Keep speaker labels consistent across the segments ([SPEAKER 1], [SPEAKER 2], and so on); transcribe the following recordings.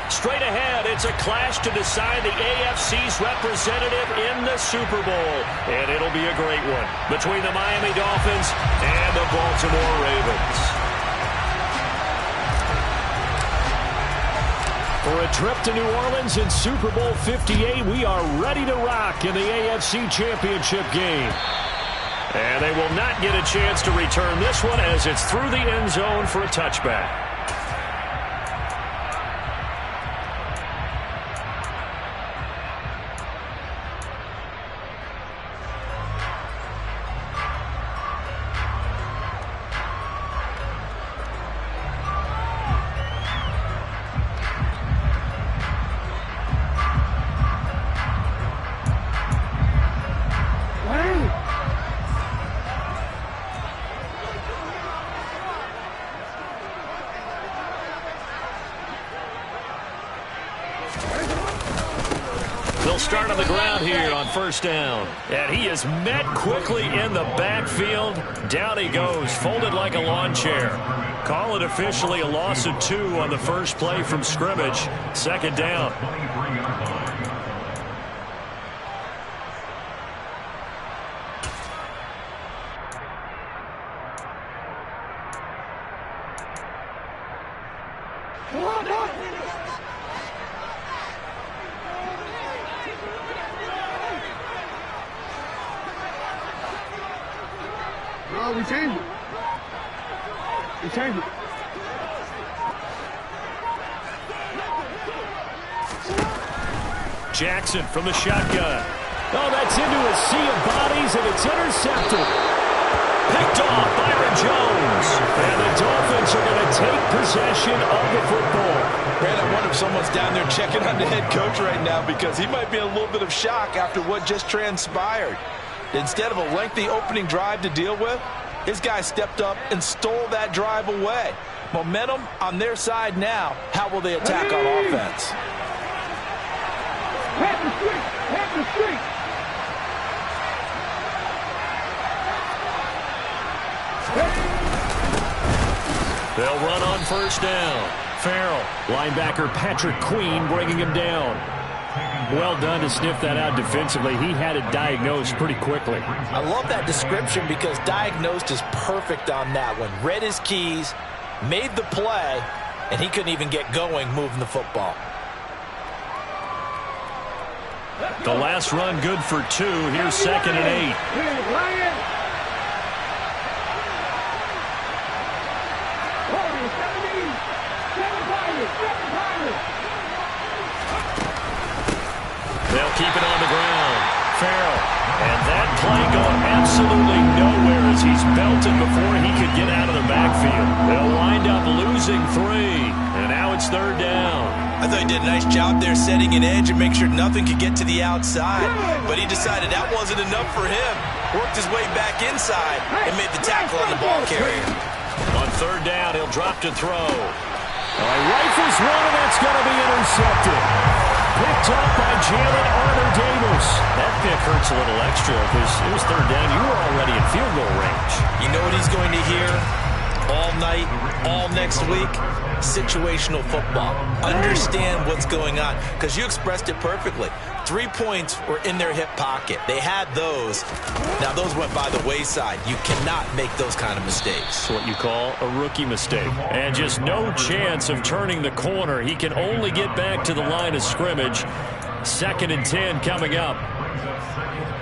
[SPEAKER 1] Straight ahead, it's a clash to decide the AFC's representative in the Super Bowl. And it'll be a great one between the Miami Dolphins and the Baltimore Ravens. For a trip to New Orleans in Super Bowl 58, we are ready to rock in the AFC Championship game. And they will not get a chance to return this one as it's through the end zone for a touchback. They'll start on the ground here on first down. And he is met quickly in the backfield. Down he goes, folded like a lawn chair. Call it officially a loss of 2 on the first play from scrimmage. Second down.
[SPEAKER 2] We changed it. We changed it.
[SPEAKER 1] Jackson from the shotgun. Oh, that's into a sea of bodies, and it's intercepted. Picked off Byron Jones. And the Dolphins are going to take possession of the football.
[SPEAKER 3] Man, I wonder if someone's down there checking on the head coach right now because he might be in a little bit of shock after what just transpired. Instead of a lengty opening drive to deal with, his guy stepped up and stole that drive away. Momentum on their side now. How will they attack on offense?
[SPEAKER 2] Hit the street! Hit the street!
[SPEAKER 1] They'll run on first down. Farrell, linebacker Patrick Queen bringing him down. Well done to sniff that out defensively. He had it diagnosed pretty quickly.
[SPEAKER 3] I love that description because diagnosed is perfect on that one. Read his keys, made the play, and he couldn't even get going moving the football.
[SPEAKER 1] The last run good for 2. Here's 2nd and 8. They'll keep it on the ground. Farrell. And that play going absolutely nowhere as he's belted before he could get out of the backfield. They'll wind up losing 3. And now it's 3rd down.
[SPEAKER 3] I thought he did a nice job there setting an edge and make sure nothing could get to the outside. But he decided that wasn't enough for him. Worked his way back inside and made the tackle on the ball carrier.
[SPEAKER 1] On 3rd down, he'll drop to throw. Rifles one, and that's going to be intercepted. Picked up by Jalen Armour-Davis. That pick hurts a little extra because it was 3rd down. You were already in field goal range.
[SPEAKER 3] You know what he's going to hear all night, all next week? Situational football. Understand what's going on because you expressed it perfectly. 3 points were in their hip pocket. They had those. Now, those went by the wayside. You cannot make those kind of mistakes.
[SPEAKER 1] It's what you call a rookie mistake. And just no chance of turning the corner. He can only get back to the line of scrimmage. 2nd and 10 coming up.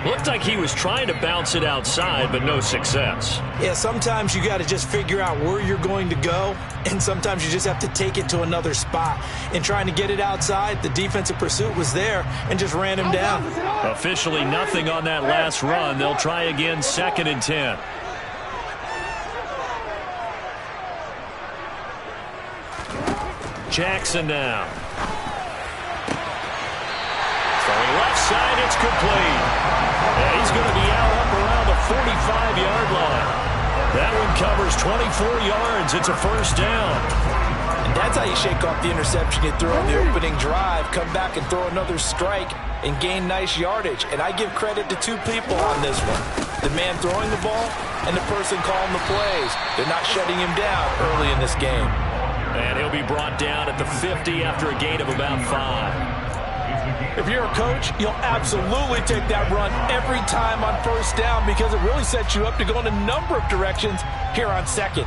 [SPEAKER 1] Looked like he was trying to bounce it outside, but no success.
[SPEAKER 3] Yeah, sometimes you got to just figure out where you're going to go, and sometimes you just have to take it to another spot. In trying to get it outside, the defensive pursuit was there and just ran him down.
[SPEAKER 1] Officially nothing on that last run. They'll try again, 2nd and 10. Jackson now. Throwing left side, it's complete. And he's going to be out up around the 45-yard line. That one covers 24 yards. It's a 1st down.
[SPEAKER 3] And that's how you shake off the interception you throw on the opening drive, come back and throw another strike and gain nice yardage. And I give credit to 2 people on this one. The man throwing the ball and the person calling the plays. They're not shutting him down early in this game.
[SPEAKER 1] And he'll be brought down at the 50 after a gain of about 5.
[SPEAKER 3] If you're a coach, you'll absolutely take that run every time on first down because it really sets you up to go in a number of directions here on second.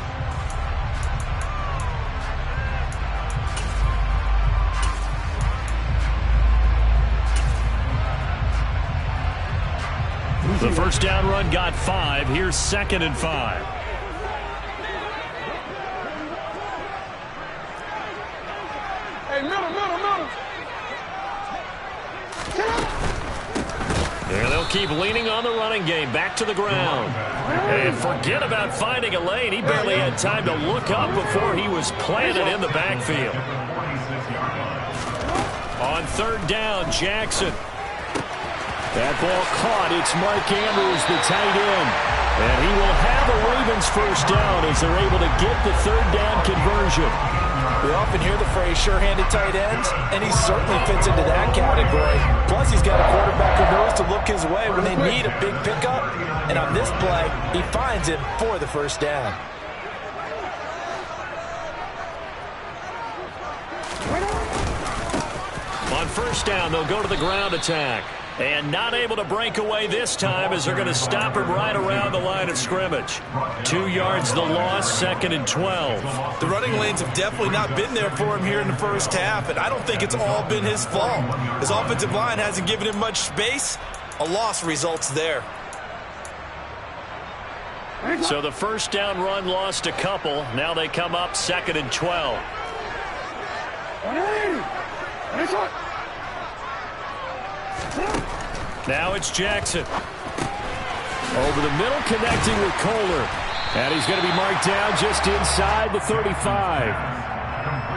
[SPEAKER 1] The first down run got 5. Here's 2nd and 5.
[SPEAKER 2] Hey, middle.
[SPEAKER 1] There they'll keep leaning on the running game. Back to the ground. And forget about finding a lane. He barely had time to look up before he was planted in the backfield. On 3rd down, Jackson. That ball caught. It's Mark Andrews, the tight end. And he will have a Ravens first down as they're able to get the 3rd down conversion.
[SPEAKER 3] We often hear the phrase sure-handed tight ends, and he certainly fits into that category. Plus, he's got a quarterback who knows to look his way when they need a big pickup. And on this play, he finds him for the first down.
[SPEAKER 1] On first down, they'll go to the ground attack. And not able to break away this time as they're going to stop him right around the line of scrimmage. 2 yards the loss, 2nd and 12.
[SPEAKER 3] The running lanes have definitely not been there for him here in the first half, and I don't think it's all been his fault. His offensive line hasn't given him much space. A loss results there.
[SPEAKER 1] So the first down run lost a couple. Now they come up 2nd and 12. Now it's Jackson. Over the middle, connecting with Kohler. And he's going to be marked down just inside the 35.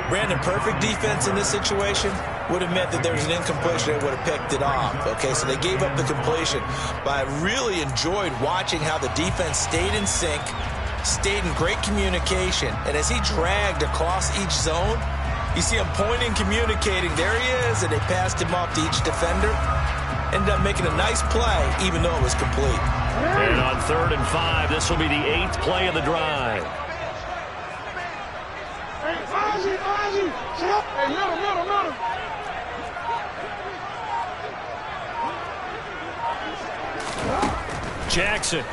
[SPEAKER 3] Brandon, perfect defense in this situation would have meant that there was an incompletion that would have picked it off. Okay, so they gave up the completion. But I really enjoyed watching how the defense stayed in sync, stayed in great communication. And as he dragged across each zone, you see him pointing, communicating. There he is, and they passed him off to each defender. Ended up making a nice play, even though it was complete.
[SPEAKER 1] And on 3rd and 5, this will be the 8th play of the drive.
[SPEAKER 2] Hey, middle.
[SPEAKER 1] Jackson.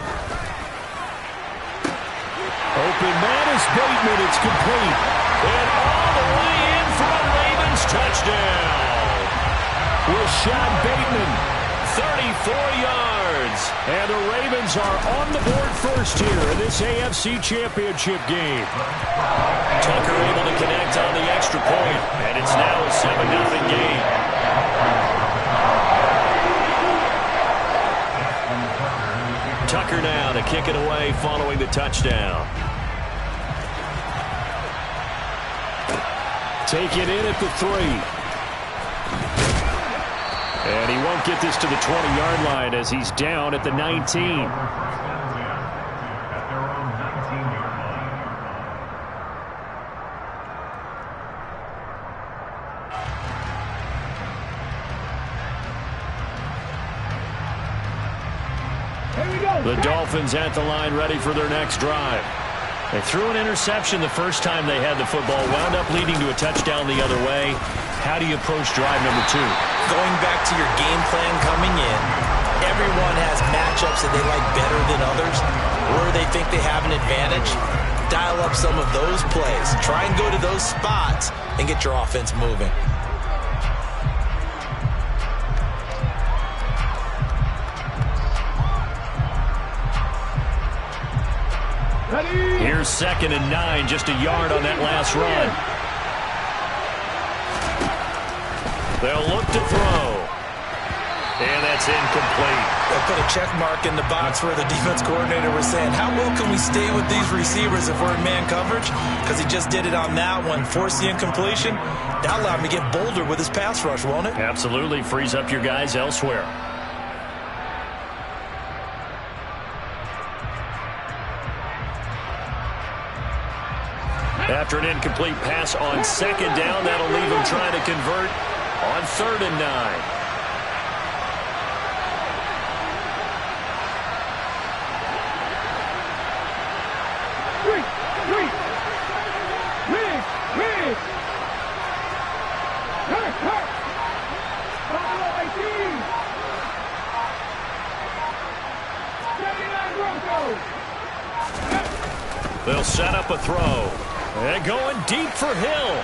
[SPEAKER 1] Open man is Bateman. It's complete. And all the way in for a Ravens touchdown. Rashad Bateman, 34 yards. And the Ravens are on the board first here in this AFC Championship game. Tucker able to connect on the extra point, and it's now a 7-0 game. Tucker now to kick it away following the touchdown. Take it in at the 3. And he won't get this to the 20-yard line as he's down at the 19. The Dolphins at the line ready for their next drive. They threw an interception the first time they had the football, wound up leading to a touchdown the other way. How do you approach drive number 2?
[SPEAKER 3] Going back to your game plan coming in, everyone has matchups that they like better than others, where they think they have an advantage. Dial up some of those plays. Try and go to those spots and get your offense moving.
[SPEAKER 1] Here's 2nd and 9, just a yard on that last run. They'll look to throw. And that's incomplete.
[SPEAKER 3] They'll put a check mark in the box where the defense coordinator was saying, how well can we stay with these receivers if we're in man coverage? Because he just did it on that one. Force the incompletion. That'll allow him to get bolder with his pass rush, won't it?
[SPEAKER 1] Absolutely. Frees up your guys elsewhere. After an incomplete pass on 2nd down, that'll leave him trying to convert on 3rd and 9. They'll set up a throw. And going deep for Hill.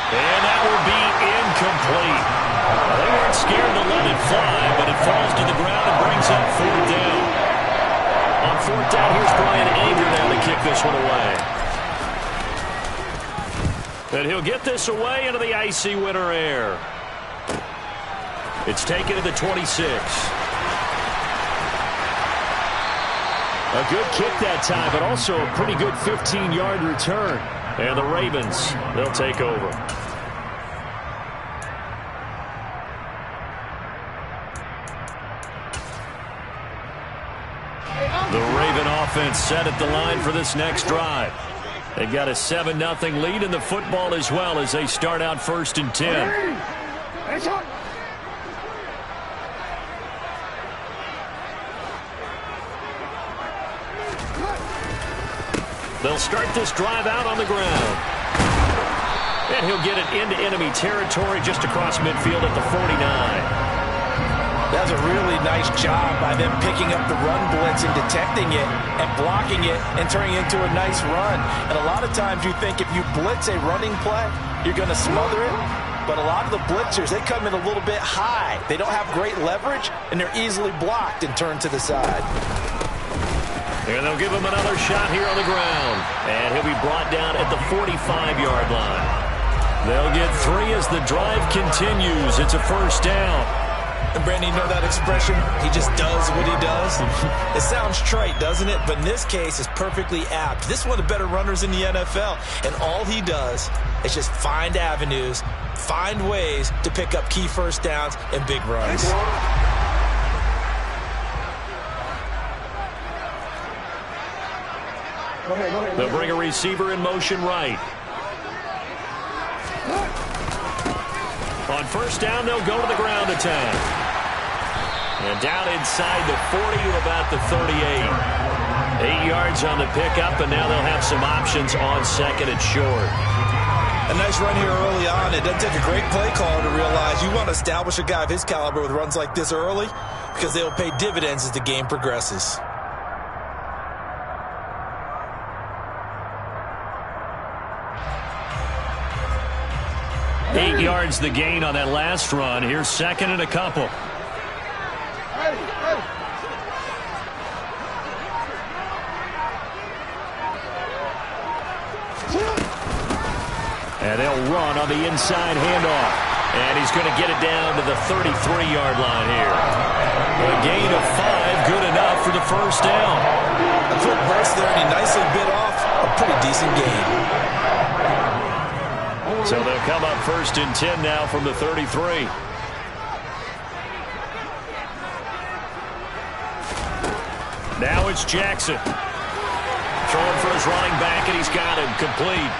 [SPEAKER 1] And that will be incomplete. They weren't scared to let it fly, but it falls to the ground and brings up 4th down. On 4th down, here's Brian Anger now to kick this one away. And he'll get this away into the icy winter air. It's taken to the 26. A good kick that time, but also a pretty good 15-yard return. And the Ravens, they'll take over. The Raven offense set at the line for this next drive. They got a 7-0 lead in the football as well as they start out 1st and 10. They'll start this drive out on the ground. And he'll get it into enemy territory just across midfield at the 49.
[SPEAKER 3] That's a really nice job by them picking up the run blitz and detecting it and blocking it and turning it into a nice run. And a lot of times you think if you blitz a running play, you're going to smother it. But a lot of the blitzers, they come in a little bit high. They don't have great leverage, and they're easily blocked and turned to the side.
[SPEAKER 1] And they'll give him another shot here on the ground. And he'll be brought down at the 45-yard line. They'll get 3 as the drive continues. It's a 1st down.
[SPEAKER 3] And Brandon, you know that expression? He just does what he does. It sounds trite, doesn't it? But in this case, it's perfectly apt. This is one of the better runners in the NFL. And all he does is just find avenues, find ways to pick up key 1st downs and big runs.
[SPEAKER 1] They'll bring a receiver in motion right. On 1st down, they'll go to the ground attack. And down inside the 40 to about the 38. 8 yards on the pickup, and now they'll have some options on 2nd and short.
[SPEAKER 3] A nice run here early on. It doesn't take a great play caller to realize you want to establish a guy of his caliber with runs like this early because they'll pay dividends as the game progresses.
[SPEAKER 1] Eight yards the gain on that last run. Here's 2nd and a couple. And they'll run on the inside handoff. And he's going to get it down to the 33-yard line here. A gain of 5, good enough for the 1st down.
[SPEAKER 3] A quick burst there, and he nicely bit off a pretty decent gain.
[SPEAKER 1] So they'll come up 1st and 10 now from the 33. Now it's Jackson. Throwing for his running back, and he's got him complete.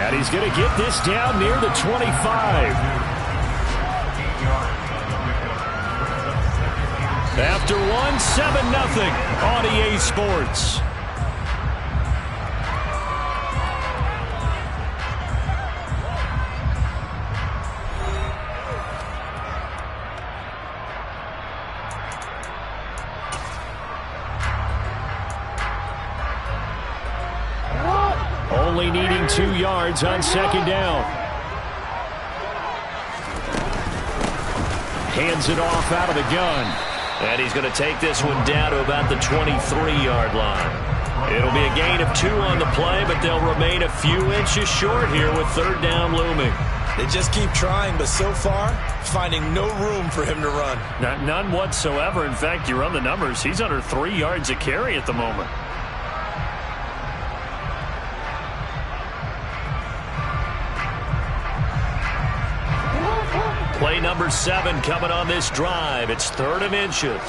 [SPEAKER 1] And he's going to get this down near the 25. After 7-0 on EA Sports. Only needing 2 yards on 2nd down. Hands it off out of the gun. And he's going to take this one down to about the 23-yard line. It'll be a gain of 2 on the play, but they'll remain a few inches short here with 3rd down looming.
[SPEAKER 3] They just keep trying, but so far, finding no room for him to run.
[SPEAKER 1] None whatsoever. In fact, you run the numbers. He's under 3 yards a carry at the moment. Play number 7 coming on this drive. It's 3rd and inches.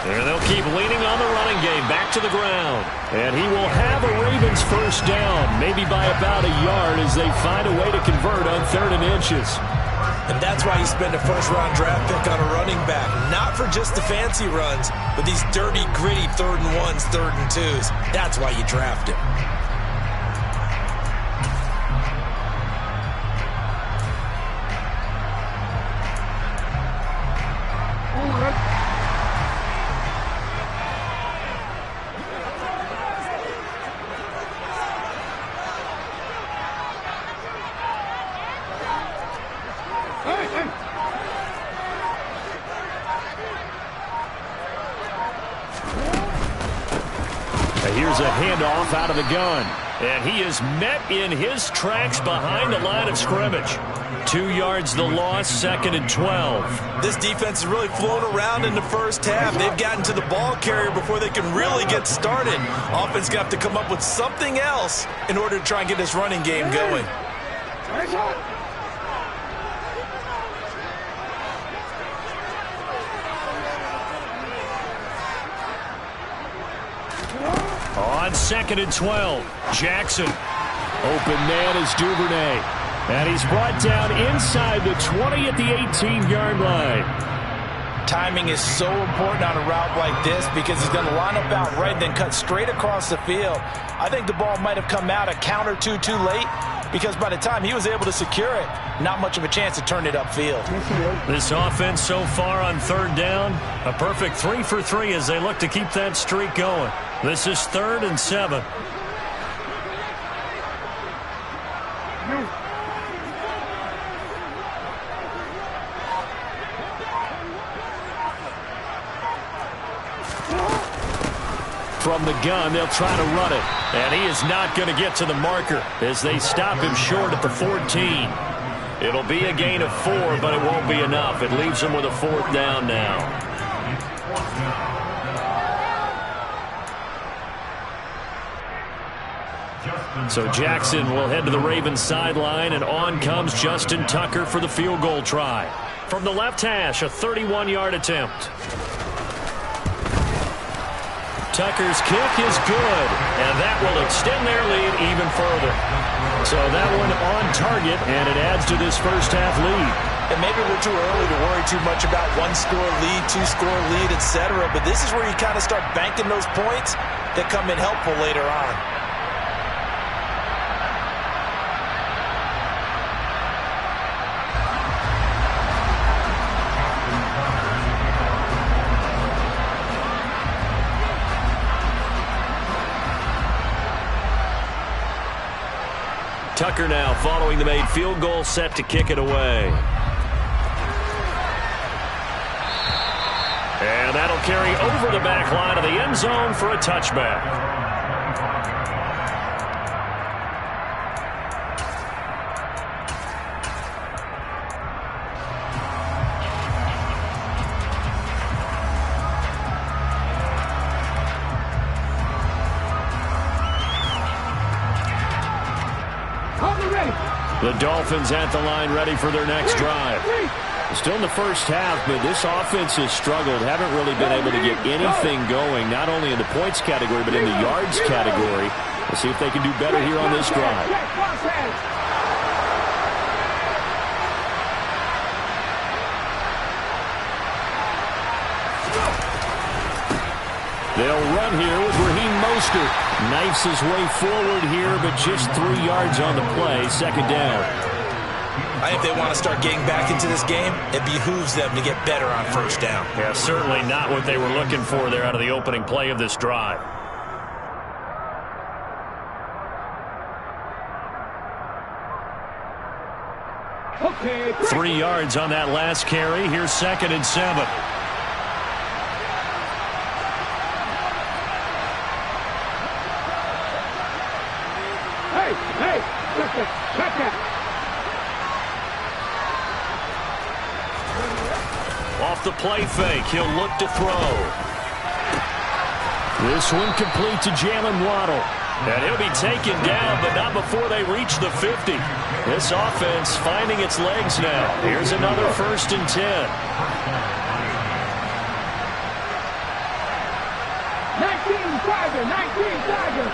[SPEAKER 1] And they'll keep leaning on the running game. Back to the ground. And he will have a Ravens 1st down, maybe by about a yard as they find a way to convert on 3rd and inches.
[SPEAKER 3] And that's why you spend a 1st-round draft pick on a running back. Not for just the fancy runs, but these dirty, gritty 3rd and 1s, 3rd and 2s. That's why you draft him.
[SPEAKER 1] Here's a handoff out of the gun. And he is met in his tracks behind the line of scrimmage. 2 yards the loss, 2nd and 12.
[SPEAKER 3] This defense is really flown around in the first half. They've gotten to the ball carrier before they can really get started. Offense going to have to come up with something else in order to try and get this running game going.
[SPEAKER 1] On 2nd and 12, Jackson. Open man is Duvernay. And he's brought down inside the 20 at the 18-yard line.
[SPEAKER 3] Timing is so important on a route like this because he's going to line up out right and then cut straight across the field. I think the ball might have come out a count or two too late because by the time he was able to secure it, not much of a chance to turn it upfield.
[SPEAKER 1] This offense so far on 3rd down, a perfect 3 for 3 as they look to keep that streak going. This is 3rd and 7. From the gun, they'll try to run it. And he is not going to get to the marker as they stop him short at the 14. It'll be a gain of 4, but it won't be enough. It leaves him with a 4th down now. So Jackson will head to the Ravens sideline, and on comes Justin Tucker for the field goal try. From the left hash, a 31-yard attempt. Tucker's kick is good, and that will extend their lead even further. So that one on target, and it adds to this first half lead.
[SPEAKER 3] And maybe we're too early to worry too much about 1-score lead, 2-score lead, etc. But this is where you kind of start banking those points that come in helpful later on.
[SPEAKER 1] Tucker now following the made field goal, set to kick it away. And that'll carry over the back line of the end zone for a touchback. The Dolphins at the line ready for their next drive. Still in the first half, but this offense has struggled. Haven't really been able to get anything going, not only in the points category, but in the yards category. We'll see if they can do better here on this drive. They'll run here with Raheem Mostert. Knifes his way forward here, but just 3 yards on the play. 2nd down.
[SPEAKER 3] I think if they want to start getting back into this game, it behooves them to get better on 1st down.
[SPEAKER 1] Yeah, certainly not what they were looking for there out of the opening play of this drive.
[SPEAKER 2] Okay.
[SPEAKER 1] 3 yards on that last carry. Here's 2nd and 7. Off the play fake, he'll look to throw. This one complete to Jalen Waddle. And he'll be taken down, but not before they reach the 50. This offense finding its legs now. Here's another 1st and 10.
[SPEAKER 2] 19 Tiger, 19 Tiger.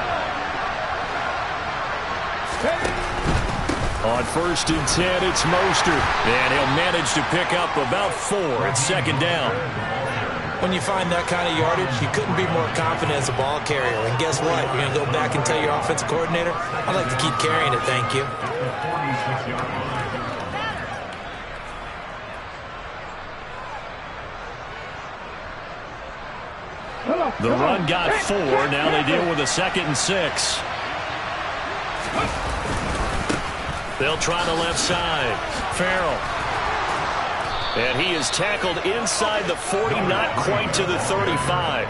[SPEAKER 1] On 1st and 10, it's Mostert. And he'll manage to pick up about 4 at 2nd down.
[SPEAKER 3] When you find that kind of yardage, you couldn't be more confident as a ball carrier. And guess what? You're going to go back and tell your offensive coordinator, I'd like to keep carrying it, thank you.
[SPEAKER 1] The run got 4. Now they deal with a 2nd and 6. They'll try the left side. Farrell. And he is tackled inside the 40, not quite to the 35.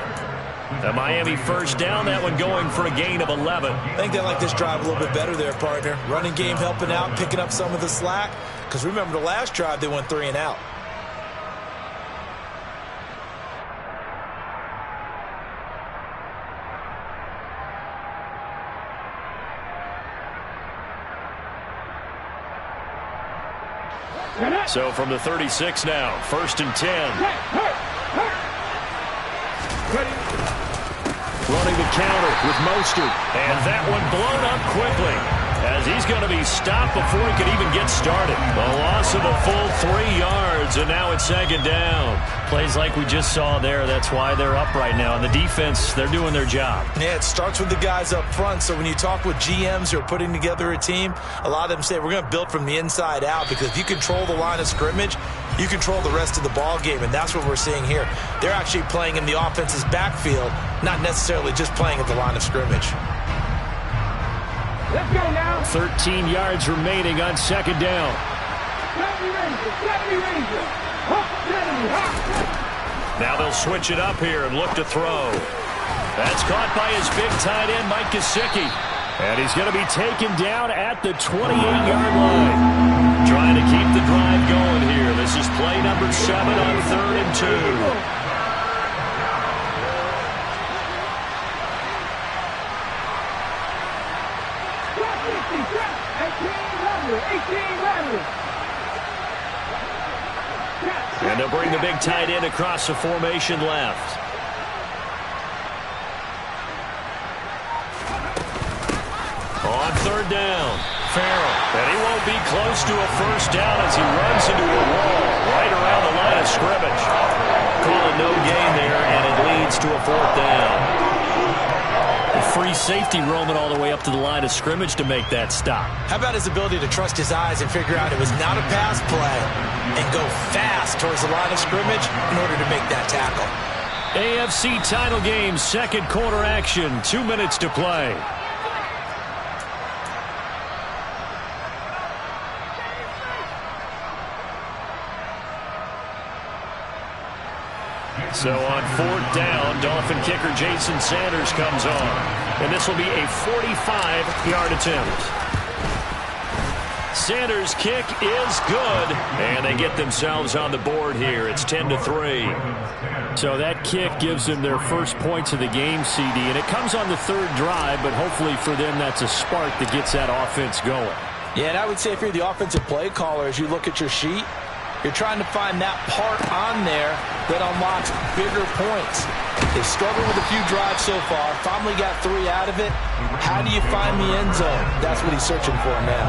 [SPEAKER 1] The Miami first down, that one going for a gain of 11.
[SPEAKER 3] I think they like this drive a little bit better there, partner. Running game helping out, picking up some of the slack. Because remember the last drive, they went 3 and out.
[SPEAKER 1] So from the 36 now, 1st and 10. Running the counter with Mostert. And that one blown up quickly as he's going to be stopped before he can even get started. A loss of a full 3 yards, and now it's 2nd down. Plays like we just saw there. That's why they're up right now. And the defense, they're doing their job.
[SPEAKER 3] Yeah, it starts with the guys up front. So when you talk with GMs who are putting together a team, a lot of them say we're going to build from the inside out, because if you control the line of scrimmage, you control the rest of the ball game, and that's what we're seeing here. They're actually playing in the offense's backfield, not necessarily just playing at the line of scrimmage.
[SPEAKER 2] Let's go now.
[SPEAKER 1] 13 yards remaining on 2nd down. Now they'll switch it up here and look to throw. That's caught by his big tight end, Mike Gesicki. And he's going to be taken down at the 28-yard line. Trying to keep the drive going here. This is play number 7 on 3rd and 2. And they'll bring the big tight end across the formation left. On 3rd down, Farrell. And he won't be close to a 1st down as he runs into a wall right around the line of scrimmage. Call it no gain there, and it leads to a 4th down. A free safety roaming all the way up to the line of scrimmage to make that stop.
[SPEAKER 3] How about his ability to trust his eyes and figure out it was not a pass play and go fast towards the line of scrimmage in order to make that tackle.
[SPEAKER 1] AFC title game, 2nd quarter action, 2 minutes to play. So on 4th down, Dolphin kicker Jason Sanders comes on. And this will be a 45-yard attempt. Sanders' kick is good. And they get themselves on the board here. It's 10-3. So that kick gives them their first points of the game, CD. And it comes on the 3rd drive, but hopefully for them that's a spark that gets that offense going.
[SPEAKER 3] Yeah, and I would say if you're the offensive play caller, as you look at your sheet, you're trying to find that part on there that unlocks bigger points. They've struggled with a few drives so far. Finally got 3 out of it. How do you find the end zone? That's what he's searching for now.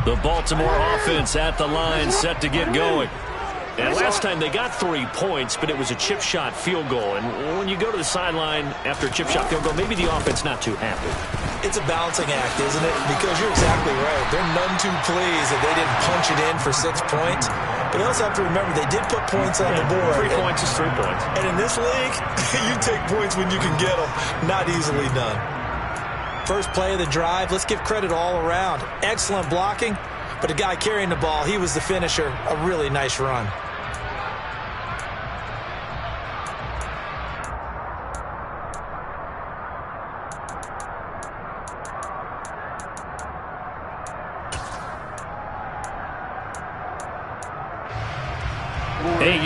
[SPEAKER 1] The Baltimore offense at the line, set to get going. And last time they got 3 points, but it was a chip shot field goal. And when you go to the sideline after a chip shot field goal, maybe the offense not too happy.
[SPEAKER 3] It's a balancing act, isn't it? Because you're exactly right. They're none too pleased that they didn't punch it in for 6 points. But you also have to remember they did put points on the board.
[SPEAKER 1] 3 points is 3 points.
[SPEAKER 3] And in this league, you take points when you can get them. Not easily done. First play of the drive, let's give credit all around. Excellent blocking, but the guy carrying the ball, he was the finisher. A really nice run.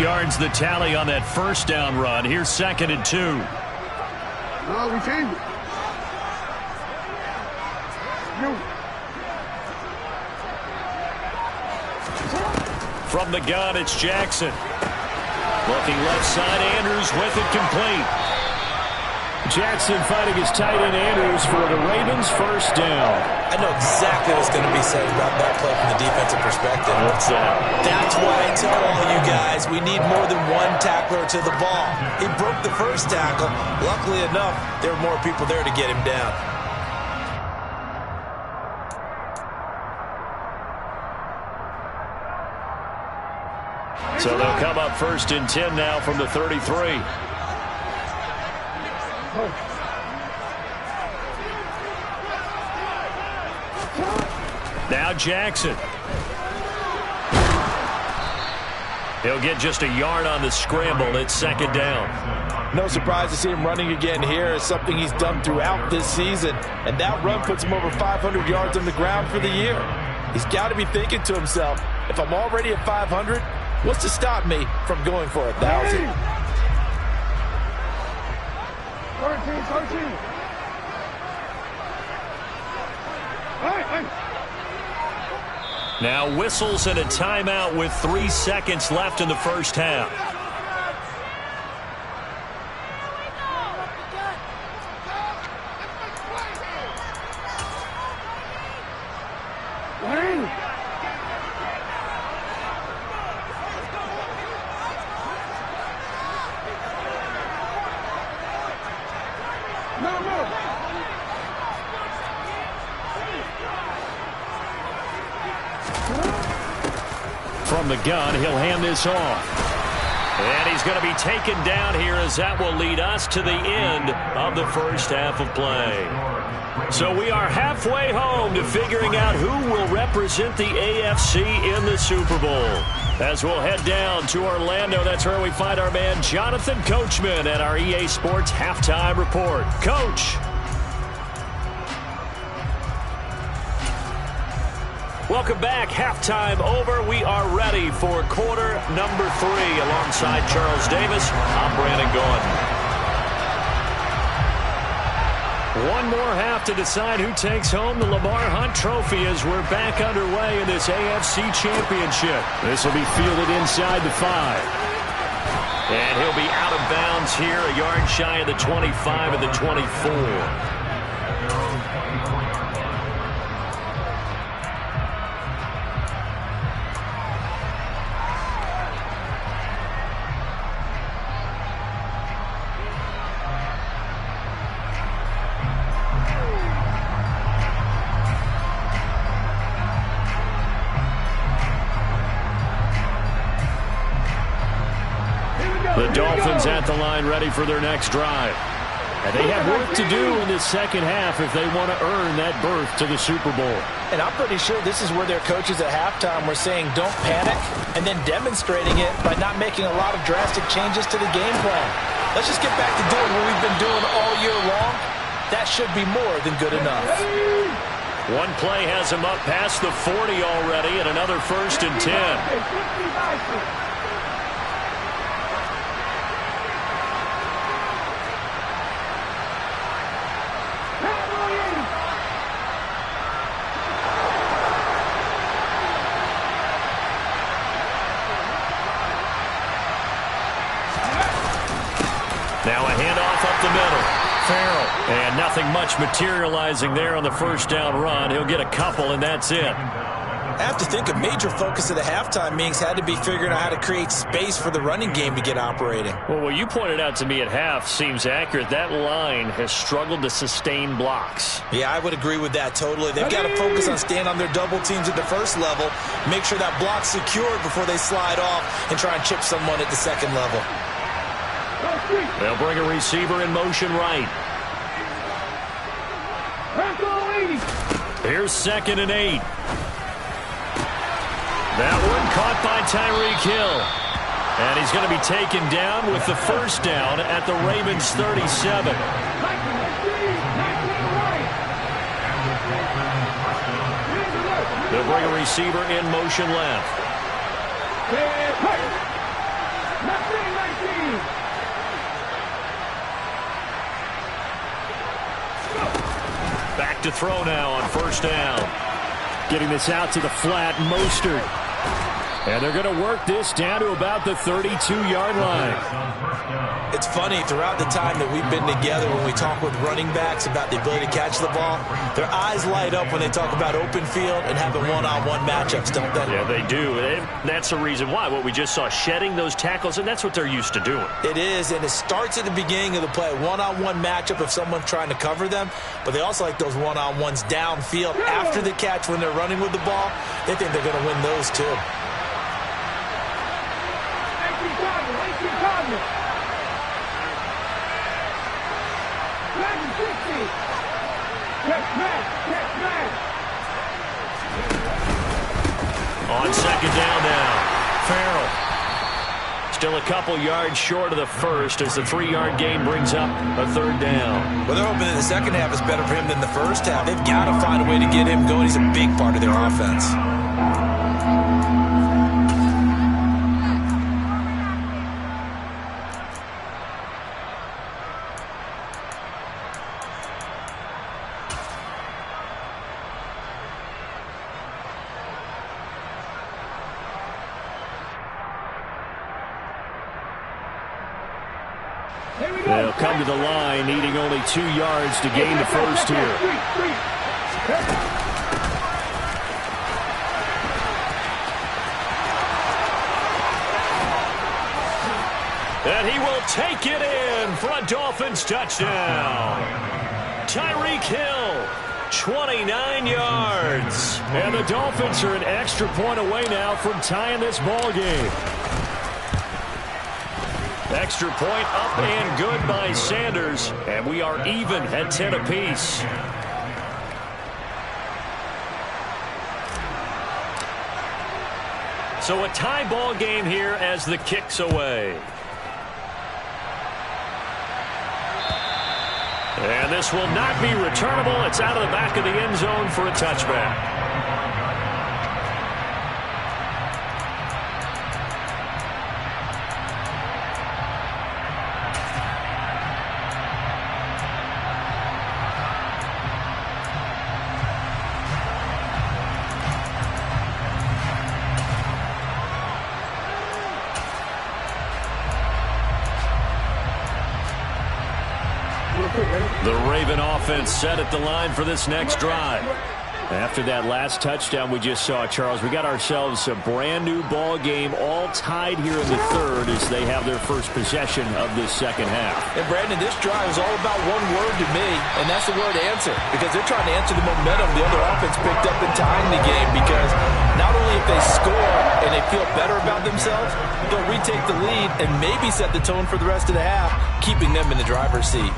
[SPEAKER 1] Yards the tally on that 1st down run. Here's 2nd and 2.
[SPEAKER 2] No, we changed it.
[SPEAKER 1] From the gun, it's Jackson. Looking left side, Andrews with it complete. Jackson fighting his tight end Andrews for the Ravens' 1st down.
[SPEAKER 3] I know exactly what's going to be said about that play from the defensive perspective.
[SPEAKER 1] What's that?
[SPEAKER 3] That's why I tell all you guys we need more than one tackler to the ball. He broke the 1st tackle. Luckily enough, there were more people there to get him down.
[SPEAKER 1] So they'll come up 1st and 10 now from the 33. Now Jackson. He'll get just a yard on the scramble. It's second down.
[SPEAKER 3] No surprise to see him running again here. It's something he's done throughout this season. And that run puts him over 500 yards on the ground for the year. He's got to be thinking to himself, if I'm already at 500, what's to stop me from going for 1,000?
[SPEAKER 2] 13.
[SPEAKER 1] Now whistles and a timeout with 3 seconds left in the first half. From the gun, he'll hand this off. And he's going to be taken down here as that will lead us to the end of the first half of play. So we are halfway home to figuring out who will represent the AFC in the Super Bowl. As we'll head down to Orlando, that's where we find our man Jonathan Coachman at our EA Sports Halftime Report. Coach. Welcome back. Halftime over. We are ready for quarter number 3. Alongside Charles Davis, I'm Brandon Gaudin. One more half to decide who takes home the Lamar Hunt Trophy as we're back underway in this AFC Championship. This will be fielded inside the 5. And he'll be out of bounds here, a yard shy of the 25 and the 24. The Dolphins at the line ready for their next drive. And they have work to do in this second half if they want to earn that berth to the Super Bowl.
[SPEAKER 3] And I'm pretty sure this is where their coaches at halftime were saying don't panic and then demonstrating it by not making a lot of drastic changes to the game plan. Let's just get back to doing what we've been doing all year long. That should be more than good enough.
[SPEAKER 1] One play has him up past the 40 already and another 1st and 10. Now a handoff up the middle. Farrell. And nothing much materializing there on the first down run. He'll get a couple, and that's it.
[SPEAKER 3] I have to think a major focus of the halftime meetings had to be figuring out how to create space for the running game to get operating.
[SPEAKER 1] Well, what you pointed out to me at half seems accurate. That line has struggled to sustain blocks.
[SPEAKER 3] Yeah, I would agree with that totally. They've got to focus on staying on their double teams at the first level, make sure that block's secured before they slide off and try and chip someone at the second level.
[SPEAKER 1] They'll bring a receiver in motion right. Here's 2nd and 8. That one caught by Tyreek Hill. And he's going to be taken down with the first down at the Ravens 37. They'll bring a receiver in motion left. Back to throw now on first down. Getting this out to the flat, Mostert. And they're going to work this down to about the 32-yard line.
[SPEAKER 3] It's funny, throughout the time that we've been together, when we talk with running backs about the ability to catch the ball, their eyes light up when they talk about open field and having one-on-one matchups, don't they?
[SPEAKER 1] Yeah, they do. And that's the reason why. What we just saw, shedding those tackles, and that's what they're used to doing.
[SPEAKER 3] It is, and it starts at the beginning of the play. One-on-one matchup if someone's trying to cover them, but they also like those one-on-ones downfield after the catch when they're running with the ball. They think they're going to win those too.
[SPEAKER 1] On second down now, Farrell. Still a couple yards short of the first as the 3-yard gain brings up a third down.
[SPEAKER 3] Well, they're hoping that the second half is better for him than the first half. They've got to find a way to get him going. He's a big part of their offense.
[SPEAKER 1] They'll come to the line, needing only 2 yards to gain the first here. And he will take it in for a Dolphins touchdown. Tyreek Hill, 29 yards. And the Dolphins are an extra point away now from tying this ball game. Extra point up and good by Sanders, and we are even at 10 apiece. So a tie ball game here as the kick's away. And this will not be returnable. It's out of the back of the end zone for a touchback. The Raven offense set at the line for this next drive. After that last touchdown we just saw, Charles, we got ourselves a brand new ball game, all tied here in the third as they have their first possession of this second half.
[SPEAKER 3] And Brandon, this drive is all about one word to me, and that's the word answer, because they're trying to answer the momentum the other offense picked up in tying the game, because not only if they score and they feel better about themselves, they'll retake the lead and maybe set the tone for the rest of the half, keeping them in the driver's seat.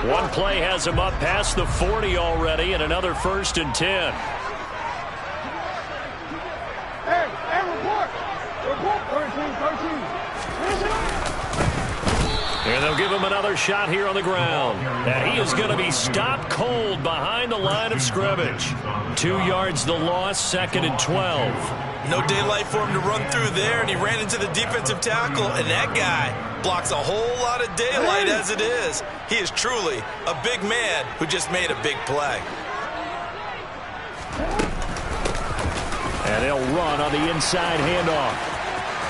[SPEAKER 1] One play has him up past the 40 already, and another 1st and 10.
[SPEAKER 2] Hey, report! Report, 13.
[SPEAKER 1] And they'll give him another shot here on the ground. And he is going to be stopped cold behind the line of scrimmage. 2 yards the loss, 2nd and 12.
[SPEAKER 3] No daylight for him to run through there, and he ran into the defensive tackle, and that guy blocks a whole lot of daylight as it is. He is truly a big man who just made a big play.
[SPEAKER 1] And they'll run on the inside handoff.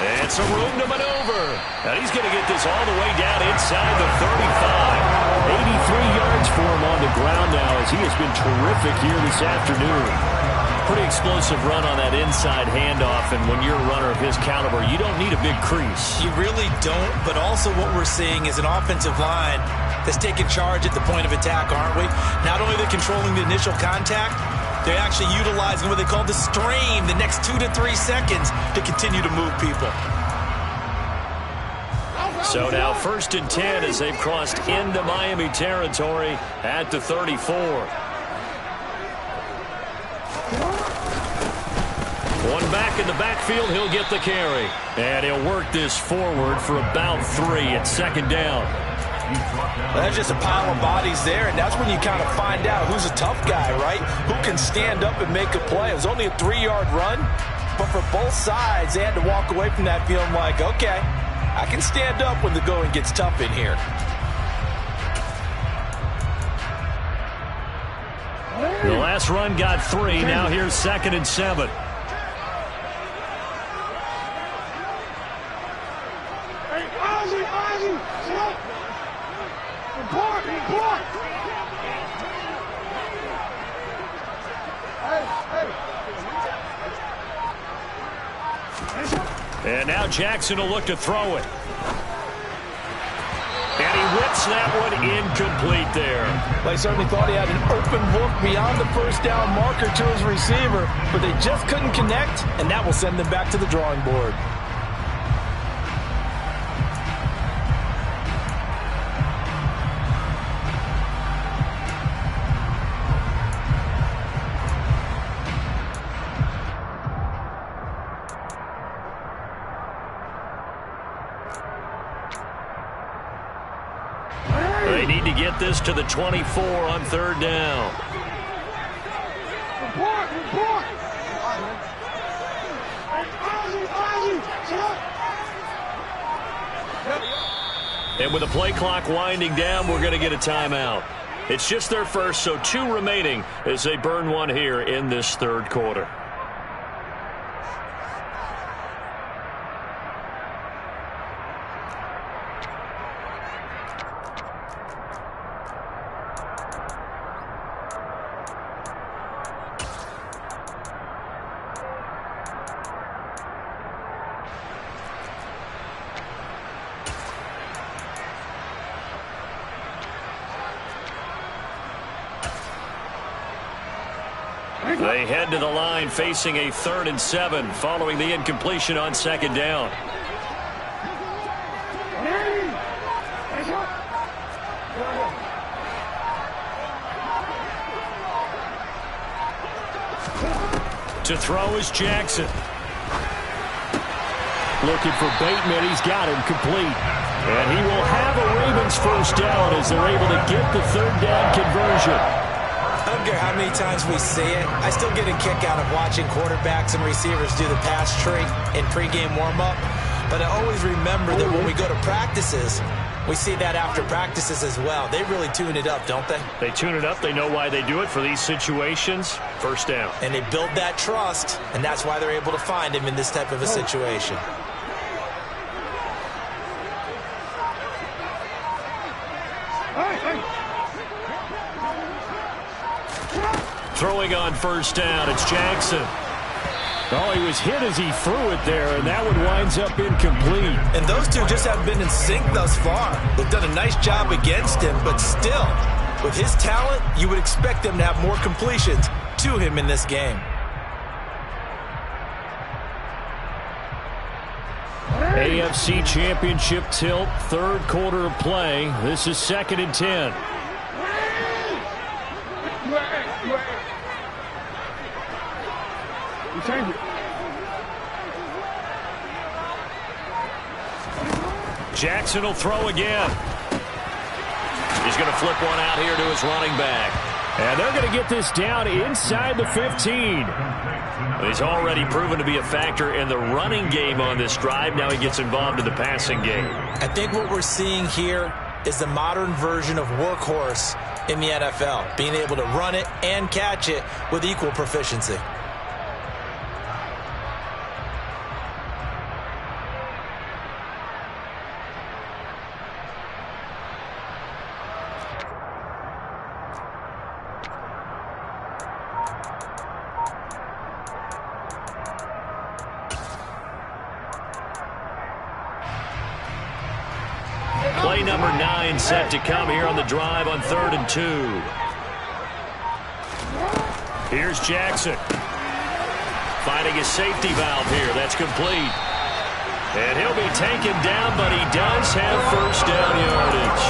[SPEAKER 1] And some room to maneuver. And he's going to get this all the way down inside the 35. 83 yards for him on the ground now as he has been terrific here this afternoon. Pretty explosive run on that inside handoff, and when you're a runner of his caliber, you don't need a big crease.
[SPEAKER 3] You really don't, but also what we're seeing is an offensive line that's taking charge at the point of attack, aren't we? Not only are they controlling the initial contact, they're actually utilizing what they call the strain the next 2 to 3 seconds to continue to move people.
[SPEAKER 1] So now 1st and 10 as they've crossed into Miami territory at the 34. One back in the backfield, he'll get the carry. And he'll work this forward for about 3 at 2nd down.
[SPEAKER 3] That's just a pile of bodies there, and that's when you kind of find out who's a tough guy, right? Who can stand up and make a play. It was only a 3-yard run, but for both sides, they had to walk away from that feeling like, okay, I can stand up when the going gets tough in here.
[SPEAKER 1] The last run got 3. Now here's 2nd and 7. And now Jackson will look to throw it. And he whips that one incomplete there.
[SPEAKER 3] They certainly thought he had an open look beyond the first down marker to his receiver, but they just couldn't connect, and that will send them back to the drawing board.
[SPEAKER 1] get this to the 24 on third down.
[SPEAKER 2] Report.
[SPEAKER 1] And with the play clock winding down, we're going to get a timeout. It's just their first, so 2 remaining as they burn one here in this third quarter. They head to the line facing a 3rd and 7 following the incompletion on second down. To throw is Jackson. Looking for Bateman. He's got him complete. And he will have a Ravens first down as they're able to get the 3rd down conversion.
[SPEAKER 4] I don't care how many times we see it. I still get a kick out of watching quarterbacks and receivers do the pass trick in pregame warm-up. But I always remember that when we go to practices, we see that after practices as well. They really tune it up, don't they?
[SPEAKER 1] They tune it up. They know why they do it for these situations. First down.
[SPEAKER 4] And they build that trust, and that's why they're able to find him in this type of a situation.
[SPEAKER 1] Throwing on first down, it's Jackson. Oh, he was hit as he threw it there, and that one winds up incomplete.
[SPEAKER 4] And those two just haven't been in sync thus far. They've done a nice job against him, but still, with his talent, you would expect them to have more completions to him in this game.
[SPEAKER 1] AFC Championship tilt, 3rd quarter of play. This is 2nd and 10.
[SPEAKER 2] Change it.
[SPEAKER 1] Jackson will throw again. He's going to flip one out here to his running back. And they're going to get this down inside the 15. He's already proven to be a factor in the running game on this drive. Now he gets involved in the passing game.
[SPEAKER 4] I think what we're seeing here is the modern version of workhorse in the NFL, being able to run it and catch it with equal proficiency.
[SPEAKER 1] Play number 9 set to come here on the drive on 3rd and 2. Here's Jackson. Finding his safety valve here. That's complete. And he'll be taken down, but he does have first down yardage.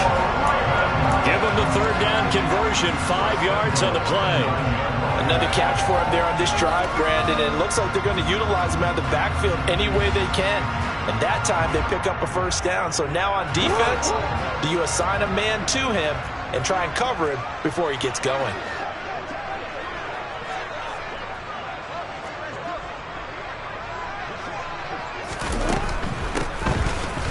[SPEAKER 1] Give him the 3rd down conversion, 5 yards on the play.
[SPEAKER 3] Another catch for him there on this drive, Brandon, and it looks like they're going to utilize him out of the backfield any way they can. And that time they pick up a first down. So now on defense, do you assign a man to him and try and cover him before he gets going?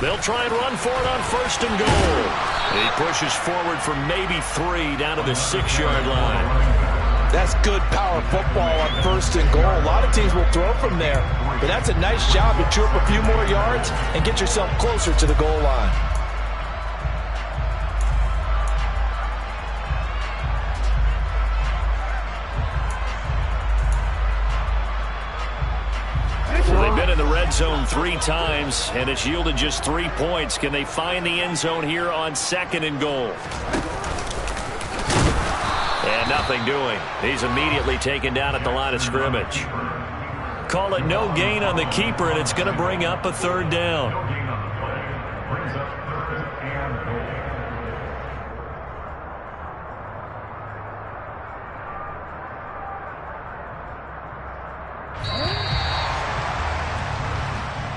[SPEAKER 1] They'll try and run for it on 1st and goal. He pushes forward for maybe 3 down to the 6-yard line.
[SPEAKER 3] That's good power football on 1st and goal. A lot of teams will throw from there, but that's a nice job to chew up a few more yards and get yourself closer to the goal line.
[SPEAKER 1] Well, they've been in the red zone 3 times, and it's yielded just 3 points. Can they find the end zone here on 2nd and goal? And nothing doing. He's immediately taken down at the line of scrimmage. Call it no gain on the keeper, and it's going to bring up a 3rd down.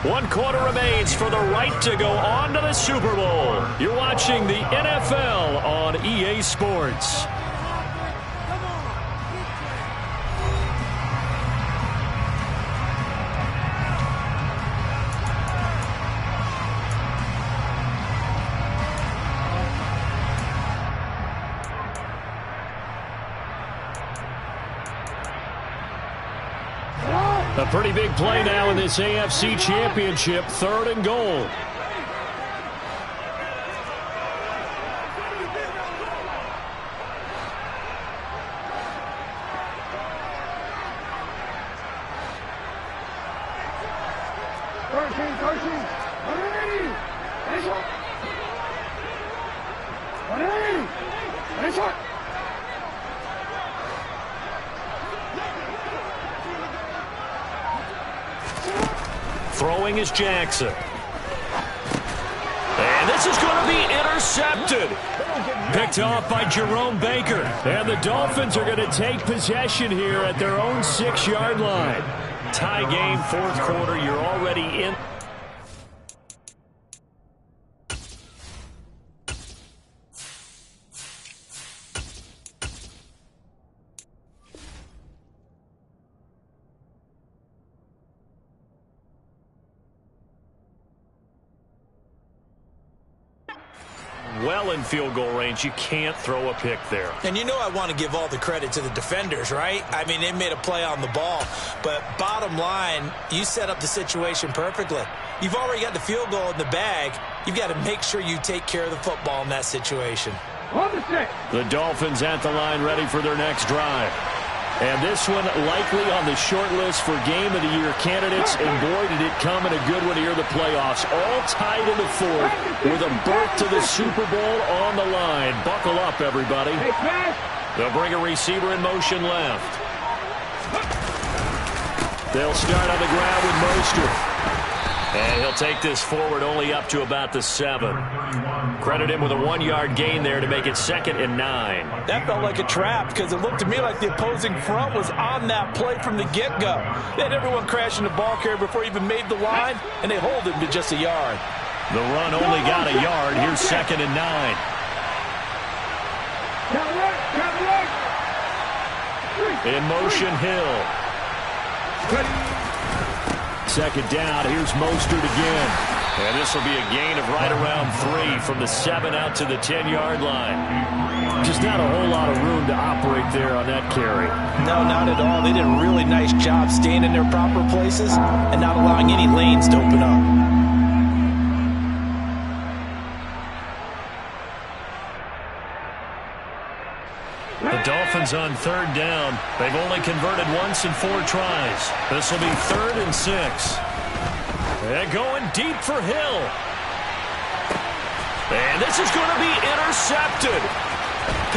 [SPEAKER 1] 1 quarter remains for the right to go on to the Super Bowl. You're watching the NFL on EA Sports. A pretty big play now in this AFC Championship, 3rd and goal. Throwing is Jackson. And this is going to be intercepted. Picked off by Jerome Baker. And the Dolphins are going to take possession here at their own 6-yard line. Tie game, 4th quarter. You're already in. Well in field goal range. You can't throw a pick there.
[SPEAKER 4] And you know I want to give all the credit to the defenders, right? I mean, they made a play on the ball. But bottom line, you set up the situation perfectly. You've already got the field goal in the bag. You've got to make sure you take care of the football in that situation.
[SPEAKER 1] The Dolphins at the line ready for their next drive. And this one likely on the short list for Game of the Year candidates. And boy, did it come in a good one here, the playoffs. All tied in the 4th with a berth to the Super Bowl on the line. Buckle up, everybody. They'll bring a receiver in motion left. They'll start on the ground with Mostert. And he'll take this forward only up to about the 7. Credit him with a 1-yard gain there to make it 2nd and 9.
[SPEAKER 3] That felt like a trap because it looked to me like the opposing front was on that play from the get-go. They had everyone crashing the ball carrier before he even made the line, and they hold him to just a yard.
[SPEAKER 1] The run only got a yard. Here's 2nd and 9. In motion, Hill. 2nd down. Here's Mostert again. And this will be a gain of right around 3 from the 7 out to the 10-yard line. Just not a whole lot of room to operate there on that carry.
[SPEAKER 3] No, not at all. They did a really nice job staying in their proper places and not allowing any lanes to open up.
[SPEAKER 1] The Dolphins on 3rd down. They've only converted once in 4 tries. This will be 3rd and 6. And going deep for Hill. And this is going to be intercepted.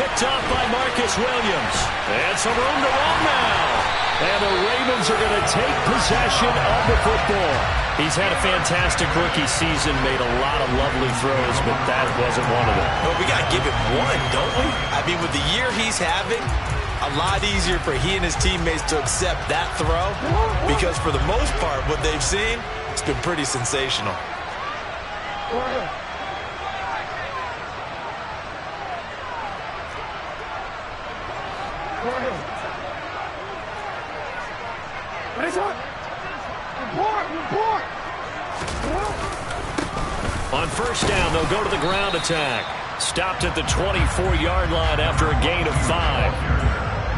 [SPEAKER 1] Picked off by Marcus Williams. And some room to run now. And the Ravens are going to take possession of the football. He's had a fantastic rookie season, made a lot of lovely throws, but that wasn't one of them.
[SPEAKER 4] Well, we got to give him one, don't we? I mean, with the year he's having, a lot easier for he and his teammates to accept that throw because for the most part, what they've seen, it's been pretty sensational.
[SPEAKER 1] On 1st down, they'll go to the ground attack. Stopped at the 24-yard line after a gain of 5.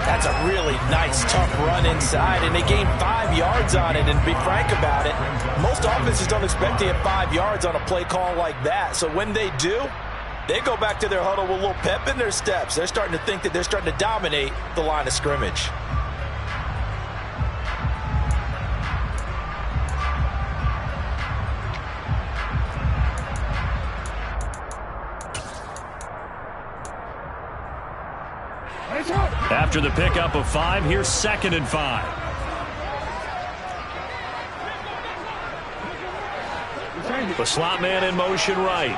[SPEAKER 4] That's a really nice, tough run inside, and they gained 5 yards on it. And to be frank about it, most offenses don't expect to get 5 yards on a play call like that. So when they do, they go back to their huddle with a little pep in their steps. They're starting to think that they're starting to dominate the line of scrimmage.
[SPEAKER 1] After the pickup of 5, here's 2nd and 5. The slot man in motion right.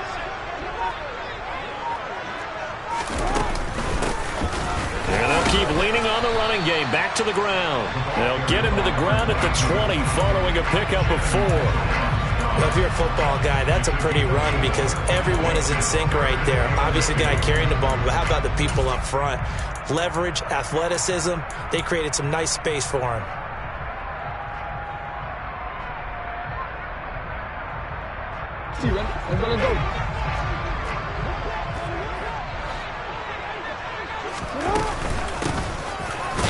[SPEAKER 1] And they'll keep leaning on the running game. Back to the ground. They'll get him to the ground at the 20 following a pickup of 4.
[SPEAKER 4] If you're a football guy, that's a pretty run because everyone is in sync right there. Obviously, the guy carrying the ball, but how about the people up front? Leverage, athleticism, they created some nice space for him.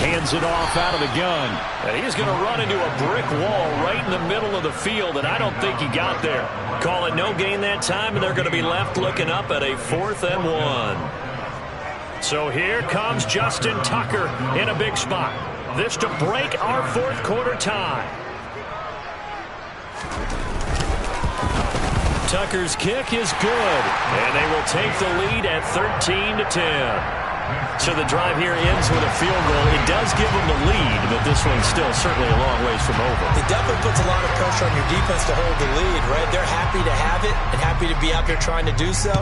[SPEAKER 1] Hands it off out of the gun. And he's going to run into a brick wall right in the middle of the field, and I don't think he got there. Call it no gain that time, and they're going to be left looking up at a 4th and 1. So here comes Justin Tucker in a big spot. This to break our 4th quarter tie. Tucker's kick is good, and they will take the lead at 13-10. So the drive here ends with a field goal. It does give them the lead, but this one's still certainly a long ways from over.
[SPEAKER 4] It definitely puts a lot of pressure on your defense to hold the lead, right? They're happy to have it and happy to be out there trying to do so.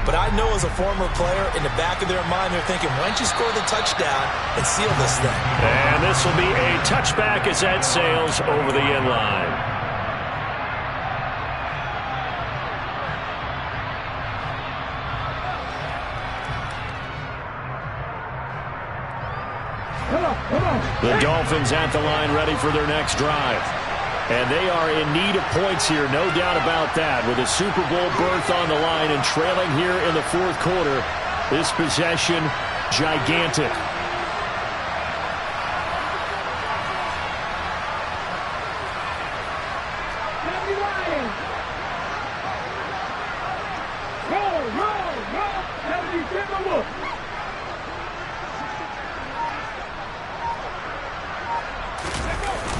[SPEAKER 4] But I know as a former player, in the back of their mind, they're thinking, why don't you score the touchdown and seal this thing?
[SPEAKER 1] And this will be a touchback as that sails over the end line. The Dolphins at the line ready for their next drive. And they are in need of points here, no doubt about that. With a Super Bowl berth on the line and trailing here in the 4th quarter, this possession gigantic.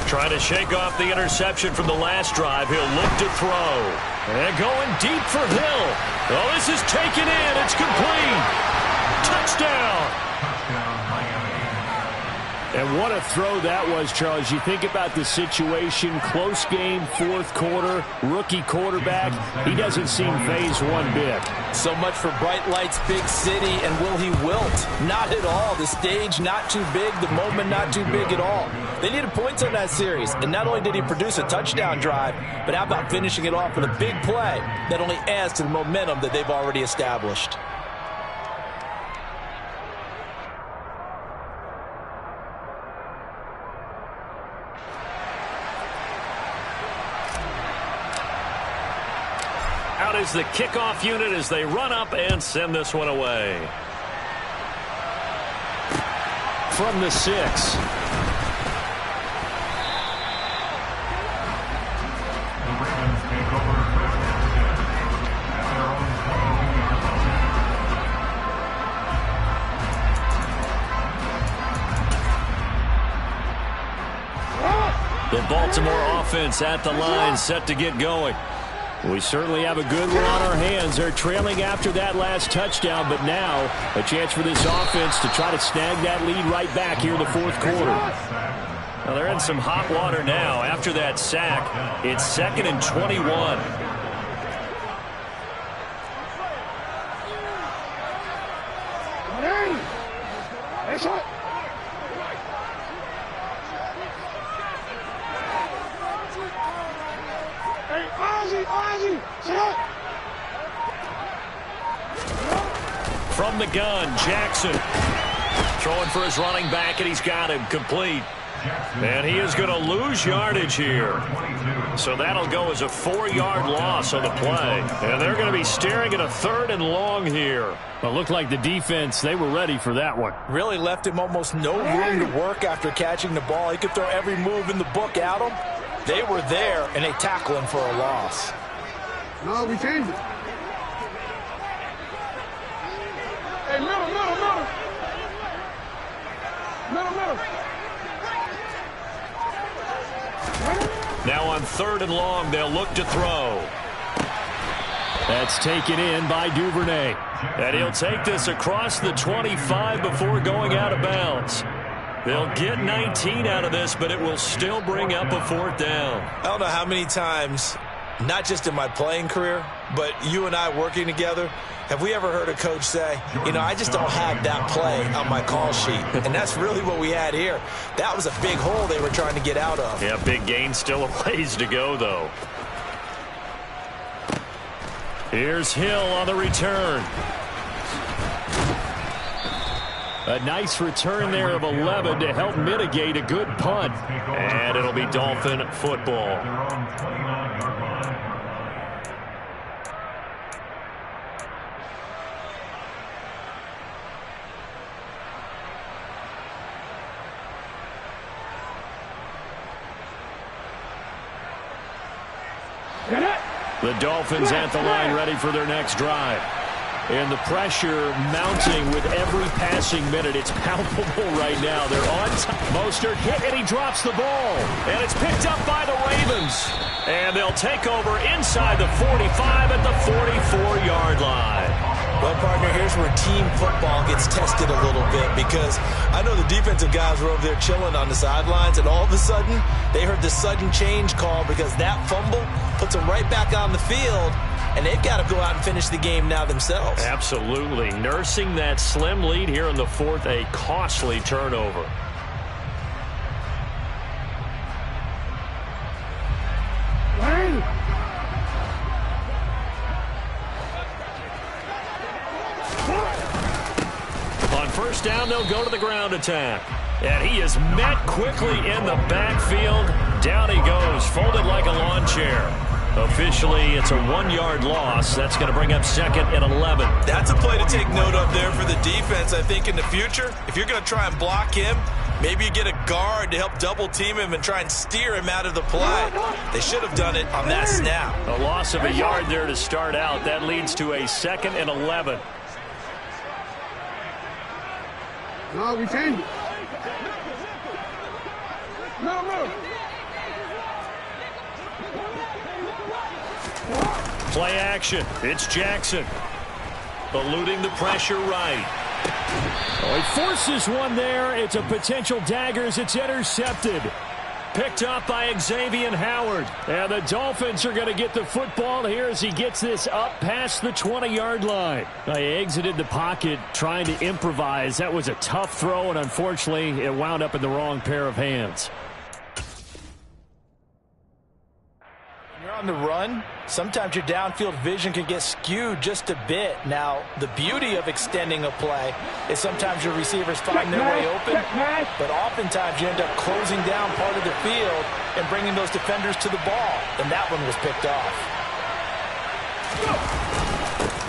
[SPEAKER 1] Trying to shake off the interception from the last drive. He'll look to throw. And going deep for Hill. Oh, this is taken in. It's complete. Touchdown. And what a throw that was, Charles. You think about the situation, close game, 4th quarter, rookie quarterback. He doesn't seem phased one bit.
[SPEAKER 3] So much for bright lights, big city, and will he wilt? Not at all. The stage not too big, the moment not too big at all. They needed points on that series, and not only did he produce a touchdown drive, but how about finishing it off with a big play that only adds to the momentum that they've already established.
[SPEAKER 1] Out is the kickoff unit as they run up and send this one away. From the 6. The Baltimore offense at the line, set to get going. We certainly have a good one on our hands. They're trailing after that last touchdown, but now a chance for this offense to try to snag that lead right back here in the 4th quarter. Now they're in some hot water now. After that sack, it's 2nd and 21. From the gun, Jackson throwing for his running back, and he's got him complete. And he is going to lose yardage here. So that'll go as a 4-yard loss on the play. And they're going to be staring at a 3rd and long here. Well, it looked like the defense, they were ready for that one.
[SPEAKER 3] Really left him almost no room to work after catching the ball. He could throw every move in the book at him. They were there, and they tackle him for a loss.
[SPEAKER 2] No, we changed it. Hey, middle.
[SPEAKER 1] Now on 3rd and long, they'll look to throw. That's taken in by Duvernay. And he'll take this across the 25 before going out of bounds. They'll get 19 out of this, but it will still bring up a 4th down.
[SPEAKER 3] I don't know how many times, not just in my playing career, but you and I working together, have we ever heard a coach say, you know, I just don't have that play on my call sheet. And that's really what we had here. That was a big hole they were trying to get out of.
[SPEAKER 1] Yeah, big gain, still a ways to go, though. Here's Hill on the return. A nice return there of 11 to help mitigate a good punt. And it'll be Dolphin football. The Dolphins at the line ready for their next drive. And the pressure mounting with every passing minute. It's palpable right now. They're on top. Mostert hit, and he drops the ball. And it's picked up by the Ravens. And they'll take over inside the 45 at the 44-yard line.
[SPEAKER 4] Well, partner, here's where team football gets tested a little bit, because I know the defensive guys were over there chilling on the sidelines, and all of a sudden, they heard the sudden change call because that fumble puts them right back on the field, and they've got to go out and finish the game now themselves.
[SPEAKER 1] Absolutely. Nursing that slim lead here in the fourth, a costly turnover. On first down, they'll go to the ground attack. And he is met quickly in the backfield. Down he goes, folded like a lawn chair. Officially, it's a 1-yard loss. That's going to bring up second and 11.
[SPEAKER 3] That's a play to take note of there for the defense, I think, in the future. If you're going to try and block him, maybe you get a guard to help double team him and try and steer him out of the play. They should have done it on that snap.
[SPEAKER 1] A loss of a yard there to start out. That leads to a second and 11.
[SPEAKER 2] No, we change it. No.
[SPEAKER 1] Play action. It's Jackson. Eluding the pressure right. Oh, he forces one there. It's a potential dagger as it's intercepted. Picked up by Xavier Howard. And the Dolphins are going to get the football here as he gets this up past the 20-yard line. He exited the pocket trying to improvise. That was a tough throw, and unfortunately, it wound up in the wrong pair of hands.
[SPEAKER 4] When you're on the run, sometimes your downfield vision can get skewed just a bit. Now, the beauty of extending a play is sometimes your receivers find their way open, but oftentimes you end up closing down part of the field and bringing those defenders to the ball, and that one was picked off.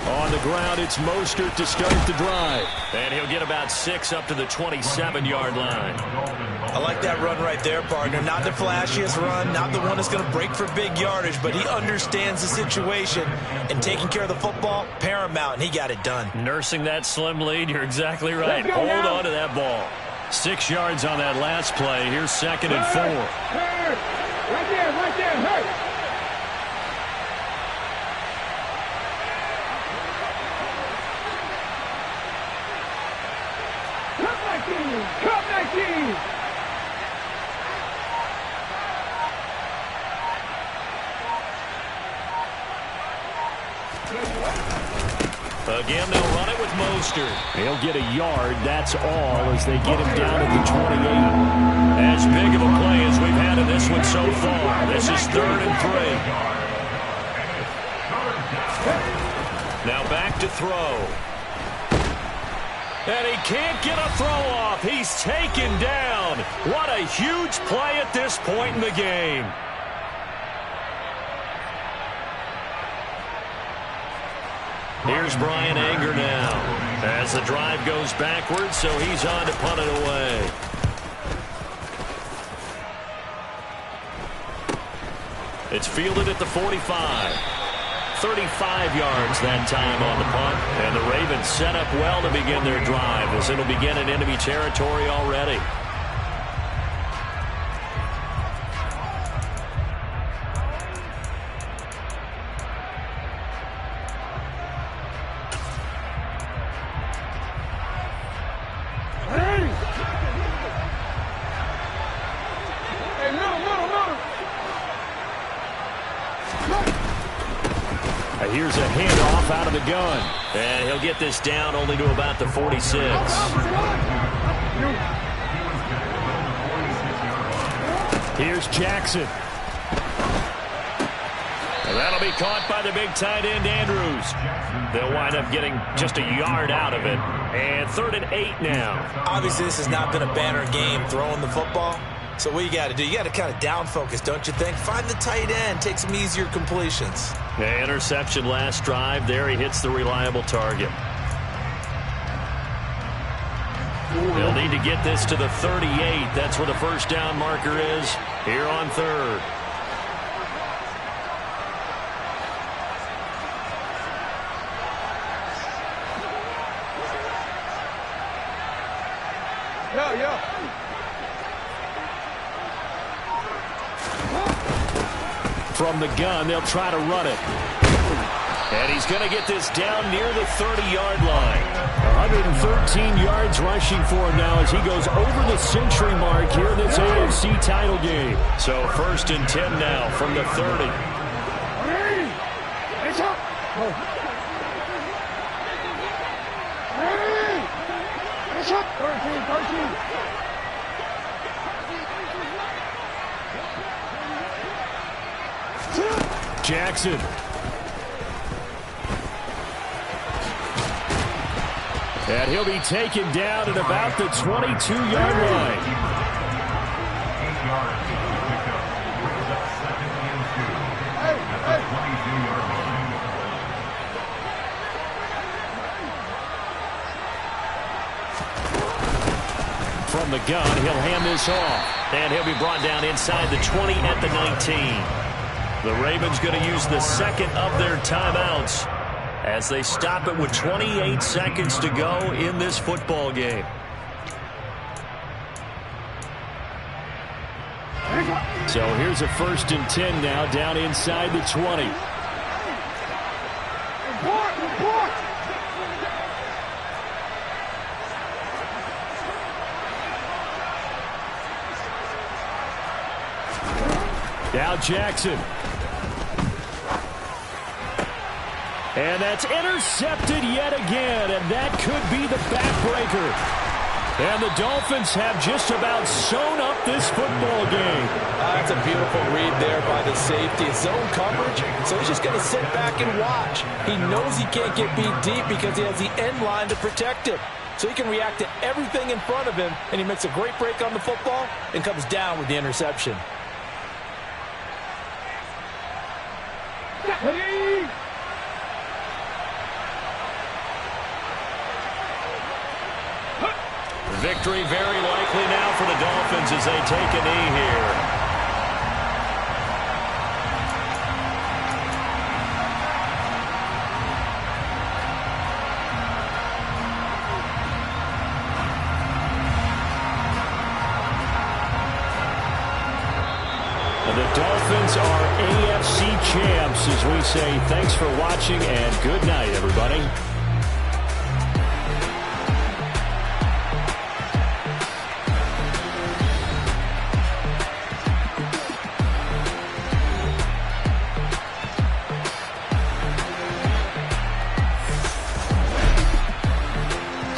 [SPEAKER 1] On the ground, it's Mostert to start the drive. And he'll get about 6 up to the 27-yard line.
[SPEAKER 3] I like that run right there, partner. Not the flashiest run, not the one that's going to break for big yardage, but he understands the situation, and taking care of the football, paramount, and he got it done.
[SPEAKER 1] Nursing that slim lead, you're exactly right. Hold on to that ball. 6 yards on that last play. Here's second and 4.
[SPEAKER 2] Right there, hurt. Come back in.
[SPEAKER 1] Again, they'll run it with Mostert. He'll get a yard, that's all, as they get him down at the 28. As big of a play as we've had in this one so far. This is 3rd and 3. Now back to throw. And he can't get a throw off. He's taken down. What a huge play at this point in the game. Here's Brian Anger now. As the drive goes backwards, so he's on to punt it away. It's fielded at the 45. 35 yards that time on the punt. And the Ravens set up well to begin their drive as it'll begin in enemy territory already. Here's a handoff out of the gun. And he'll get this down only to about the 46. Here's Jackson. And that'll be caught by the big tight end, Andrews. They'll wind up getting just a yard out of it. And 3rd and 8 now.
[SPEAKER 4] Obviously, this has not been a banner game throwing the football. So what you got to do, you got to kind of down focus, don't you think? Find the tight end, take some easier completions.
[SPEAKER 1] The interception last drive. There he hits the reliable target. They'll need to get this to the 38. That's where the first down marker is here on 3rd. From the gun, they'll try to run it. And he's going to get this down near the 30-yard line. 113 yards rushing for him now as he goes over the century mark here in this AFC title game. So 1st and 10 now from the 30. Jackson. And he'll be taken down at about the 22-yard line. From the gun, he'll hand this off. And he'll be brought down inside the 20 at the 19. The Ravens going to use the second of their timeouts as they stop it with 28 seconds to go in this football game. So here's a 1st and 10 now down inside the 20. Now Jackson. And that's intercepted yet again, and that could be the backbreaker. And the Dolphins have just about sewn up this football game.
[SPEAKER 3] That's a beautiful read there by the safety. Zone coverage, so he's just going to sit back and watch. He knows he can't get beat deep because he has the end line to protect him. So he can react to everything in front of him, and he makes a great break on the football and comes down with the interception.
[SPEAKER 1] Victory very likely now for the Dolphins as they take a knee here. And the Dolphins are AFC champs as we say thanks for watching and good night, everybody.